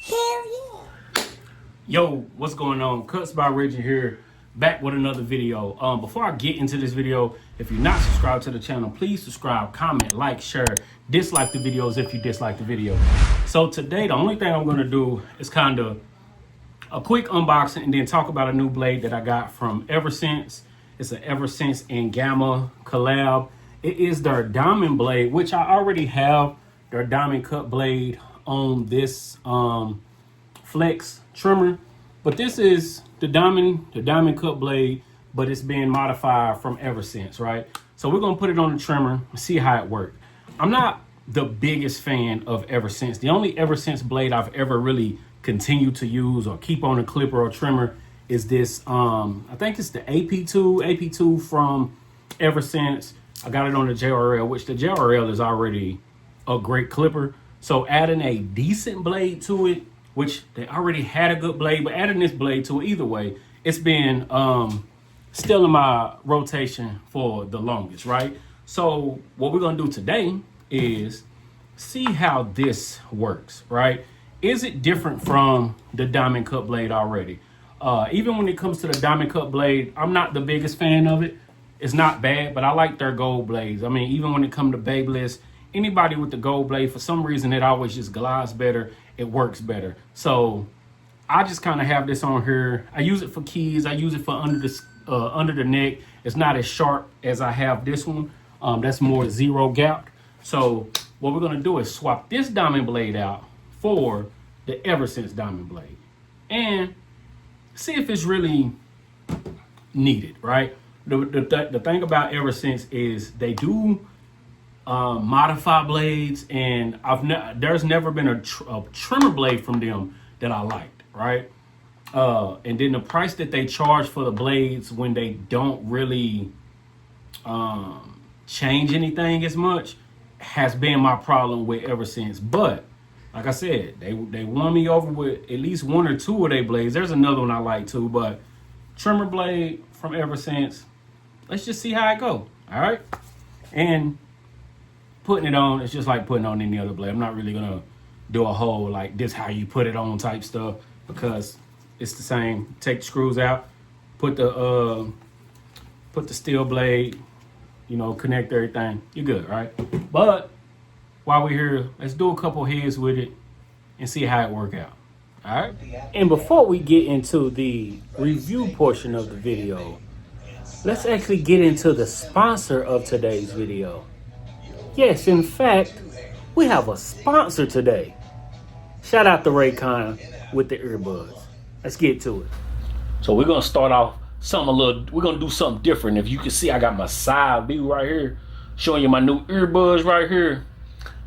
Hell yeah. Yo, what's going on? Cuts by Reggie here, back with another video. Before I get into this video, if you're not subscribed to the channel, please subscribe, comment, like, share, dislike the videos if you dislike the video. So today, the only thing I'm gonna do is kind of a quick unboxing and then talk about a new blade that I got from 3versince. It's an 3versince and Gamma collab. It is their diamond blade, which I already have their diamond cut blade on this flex trimmer, but this is the diamond cut blade, but it's being modified from 3versince, right? So we're gonna put it on the trimmer and see how it works. I'm not the biggest fan of 3versince. The only 3versince blade I've ever really continued to use or keep on a clipper or trimmer is this I think it's the AP2 from 3versince. I got it on the JRL, which the JRL is already a great clipper. So adding a decent blade to it, which they already had a good blade, but adding this blade to it, either way, it's been still in my rotation for the longest, right? So what we're gonna do today is see how this works, right? Is it different from the diamond cut blade already? Even when it comes to the diamond cut blade, I'm not the biggest fan of it. It's not bad, but I like their gold blades. I mean, even when it comes to Babyliss, anybody with the gold blade, for some reason, it always just glides better. It works better. So I just kind of have this on here. I use it for keys. I use it for under the neck. It's not as sharp as I have this one. That's more zero gap. So what we're gonna do is swap this diamond blade out for the 3versince diamond blade and see if it's really needed, right? The thing about 3versince is they do modify blades, and there's never been a trimmer blade from them that I liked, right? And then the price that they charge for the blades when they don't really change anything as much has been my problem with 3versince. But like I said, they won me over with at least one or two of their blades. There's another one I like too, but trimmer blade from 3versince. Let's just see how it go. All right. And putting it on, it's just like putting on any other blade. I'm not really gonna do a whole like this how you put it on type stuff, because it's the same. Take the screws out, put the steel blade, you know, connect everything. You're good, right? But while we're here, let's do a couple heads with it and see how it work out. All right. And before we get into the review portion of the video, let's actually get into the sponsor of today's video. Yes, in fact, we have a sponsor today. Shout out to Raycon with the earbuds. Let's get to it. So we're gonna start off we're gonna do something different. If you can see, I got my side view right here, showing you my new earbuds right here.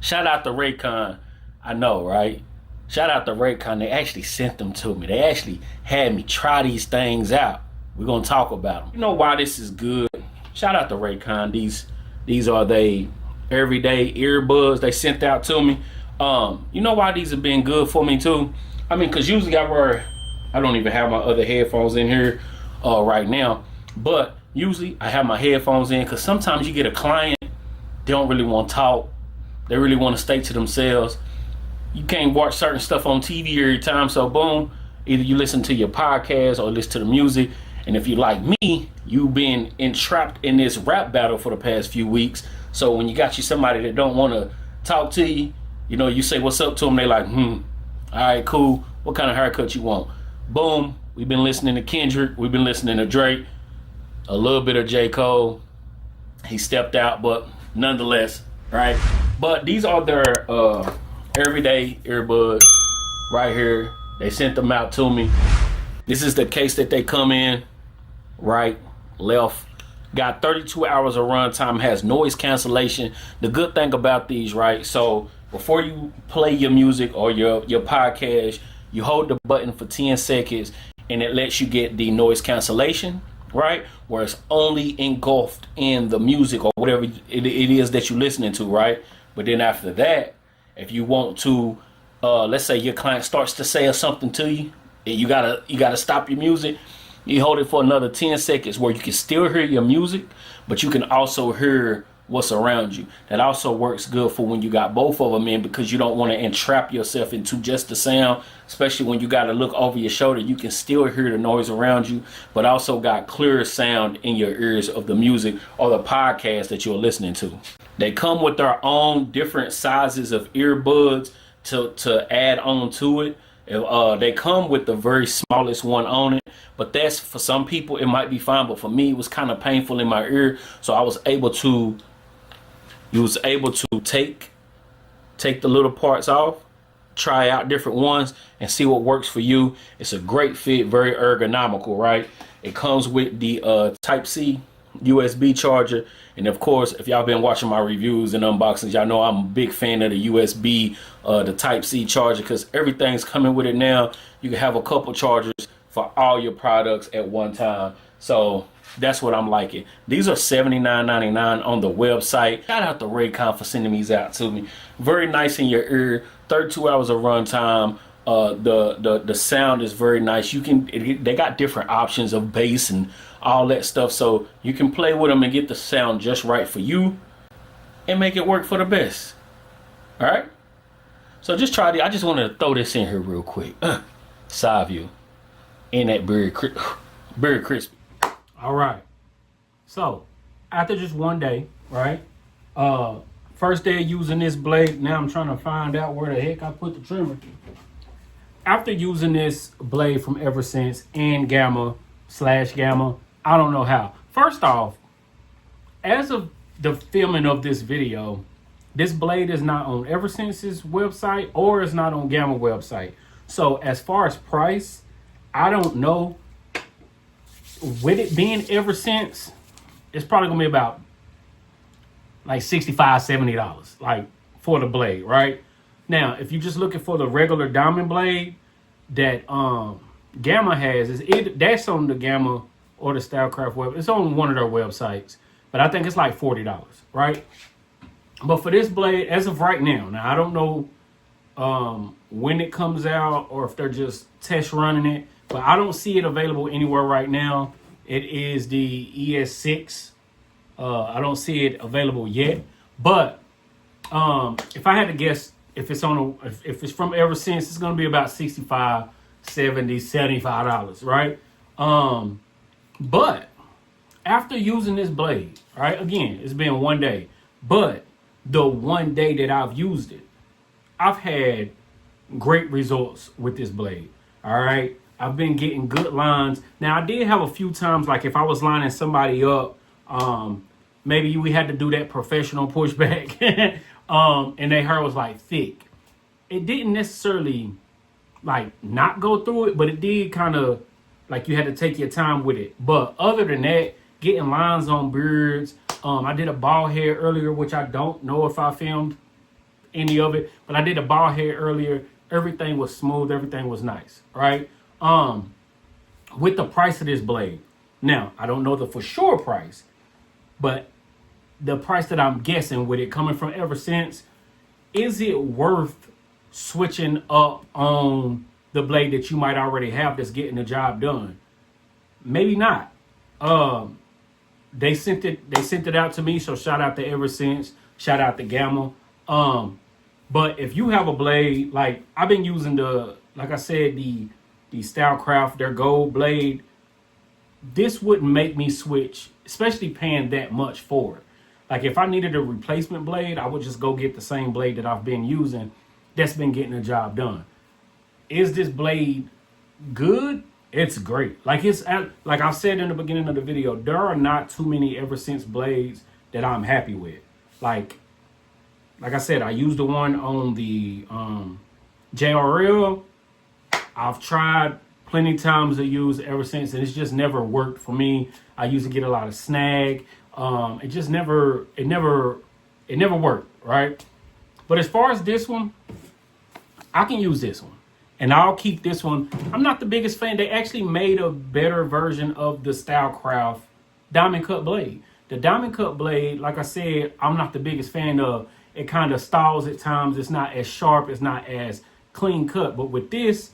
Shout out to Raycon. I know, right? Shout out to Raycon. They actually sent them to me. They actually had me try these things out. We're gonna talk about them. You know why this is good? Shout out to Raycon. These are they everyday earbuds they sent out to me. You know why these have been good for me too? I mean, because usually I don't even have my other headphones in here right now, but usually I have my headphones in because sometimes you get a client, they don't really want to talk. They really want to stay to themselves. You can't watch certain stuff on TV every time, so boom, either you listen to your podcast or listen to the music. And if you like me, you've been entrapped in this rap battle for the past few weeks. So when you got somebody that don't want to talk to you, you know, you say what's up to them, they like, all right, cool. What kind of haircut you want? Boom. We've been listening to Kendrick. We've been listening to Drake. A little bit of J. Cole. He stepped out, but nonetheless, right? But these are their everyday earbuds right here. They sent them out to me. This is the case that they come in, right, left. Got 32 hours of runtime, has noise cancellation. The good thing about these, right, so before you play your music or your podcast, you hold the button for 10 seconds and it lets you get the noise cancellation, right, where it's only engulfed in the music or whatever it is that you're listening to, right? But then after that, if you want to, let's say your client starts to say something to you, and you gotta stop your music. You hold it for another 10 seconds where you can still hear your music, but you can also hear what's around you. That also works good for when you got both of them in, because you don't want to entrap yourself into just the sound, especially when you got to look over your shoulder. You can still hear the noise around you, but also got clearer sound in your ears of the music or the podcast that you're listening to. They come with their own different sizes of earbuds to add on to it. They come with the very smallest one on it, but that's, for some people it might be fine, but for me it was kind of painful in my ear, so I was able to take the little parts off, try out different ones, and see what works for you. It's a great fit, very ergonomical, right? It comes with the Type-C USB charger, and of course, if y'all been watching my reviews and unboxings, y'all know I'm a big fan of the USB, the Type-C charger, because everything's coming with it now. You can have a couple chargers for all your products at one time. So that's what I'm liking. These are $79.99 on the website. Shout out to Raycon for sending these out to me. Very nice in your ear. 32 hours of runtime. The sound is very nice. They got different options of bass and all that stuff, so you can play with them and get the sound just right for you and make it work for the best. All right. So just try it. I just wanted to throw this in here real quick. Side view. And that very crispy. All right. So after just one day, right? First day using this blade. Now I'm trying to find out where the heck I put the trimmer. After using this blade from 3versince and Gamma/Gamma, I don't know how. First off, as of the filming of this video, this blade is not on 3versince's website or it's not on Gamma website. So as far as price, I don't know. With it being 3versince, it's probably gonna be about like $65, $70, like for the blade, right? Now, if you're just looking for the regular diamond blade that Gamma has, that's on the Gamma or the Stylecraft web. It's on one of their websites, but I think it's like $40, right? But for this blade, as of right now, I don't know when it comes out or if they're just test running it, but I don't see it available anywhere right now. It is the ES6. I don't see it available yet, but if I had to guess, if it's from 3versince, it's going to be about $65, $70, $75, right? But after using this blade, right, again, it's been one day, but the one day that I've used it, I've had great results with this blade. All right. I've been getting good lines. Now, I did have a few times, like if I was lining somebody up, maybe we had to do that professional pushback and their hair was like thick. It didn't necessarily like not go through it, but it did kind of like you had to take your time with it. But other than that, getting lines on beards, I did a bald head earlier, which I don't know if I filmed any of it, but I did a bald head earlier. Everything was smooth. Everything was nice, right? With the price of this blade. Now, I don't know the for sure price, but the price that I'm guessing with it coming from 3versince, is it worth switching up on the blade that you might already have that's getting the job done? Maybe not. They sent it out to me, so shout out to 3versince, shout out to Gamma. But if you have a blade, like I've been using like I said, the Stylecraft, their gold blade, this wouldn't make me switch, especially paying that much for it. Like if I needed a replacement blade, I would just go get the same blade that I've been using that's been getting the job done. Is this blade good? It's great. Like like I've said in the beginning of the video, there are not too many 3versince blades that I'm happy with. Like I said, I used the one on the JRL. I've tried plenty of times to use 3versince, and it's just never worked for me. I used to get a lot of snag. It just never worked, right? But as far as this one, I can use this one, and I'll keep this one. I'm not the biggest fan. They actually made a better version of the Stylecraft diamond cut blade. The diamond cut blade, like I said, I'm not the biggest fan of. It kind of stalls at times. It's not as sharp. It's not as clean cut. But with this,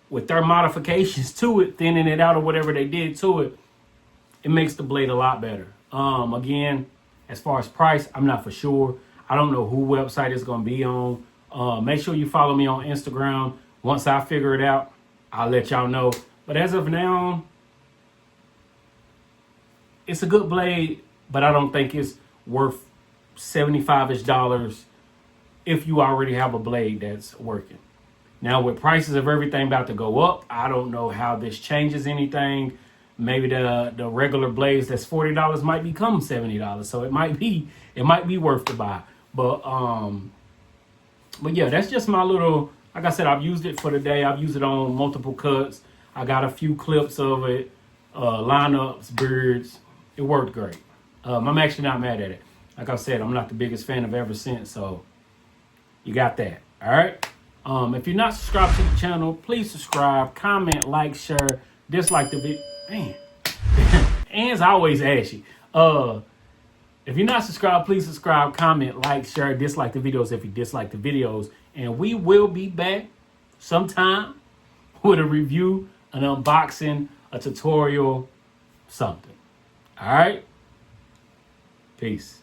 with their modifications to it, thinning it out or whatever they did to it, it makes the blade a lot better. Again, As far as price, I'm not for sure. I don't know who website it's going to be on. Make sure you follow me on Instagram. Once I figure it out, I'll let y'all know. But as of now, it's a good blade, but I don't think it's worth $75-ish if you already have a blade that's working. Now, with prices of everything about to go up, I don't know how this changes anything. Maybe the regular blades that's $40 might become $70, so it might be worth to buy. But yeah, that's just my little. Like I said, I've used it for the day. I've used it on multiple cuts. I got a few clips of it, lineups, beards. It worked great. I'm actually not mad at it. Like I said, I'm not the biggest fan of 3versince, so you got that. All right. If you're not subscribed to the channel, please subscribe, comment, like, share, dislike the video. Man, And's always ashy. If you're not subscribed, please subscribe, comment, like, share, dislike the videos if you dislike the videos. And we will be back sometime with a review, an unboxing, a tutorial, something. All right? Peace.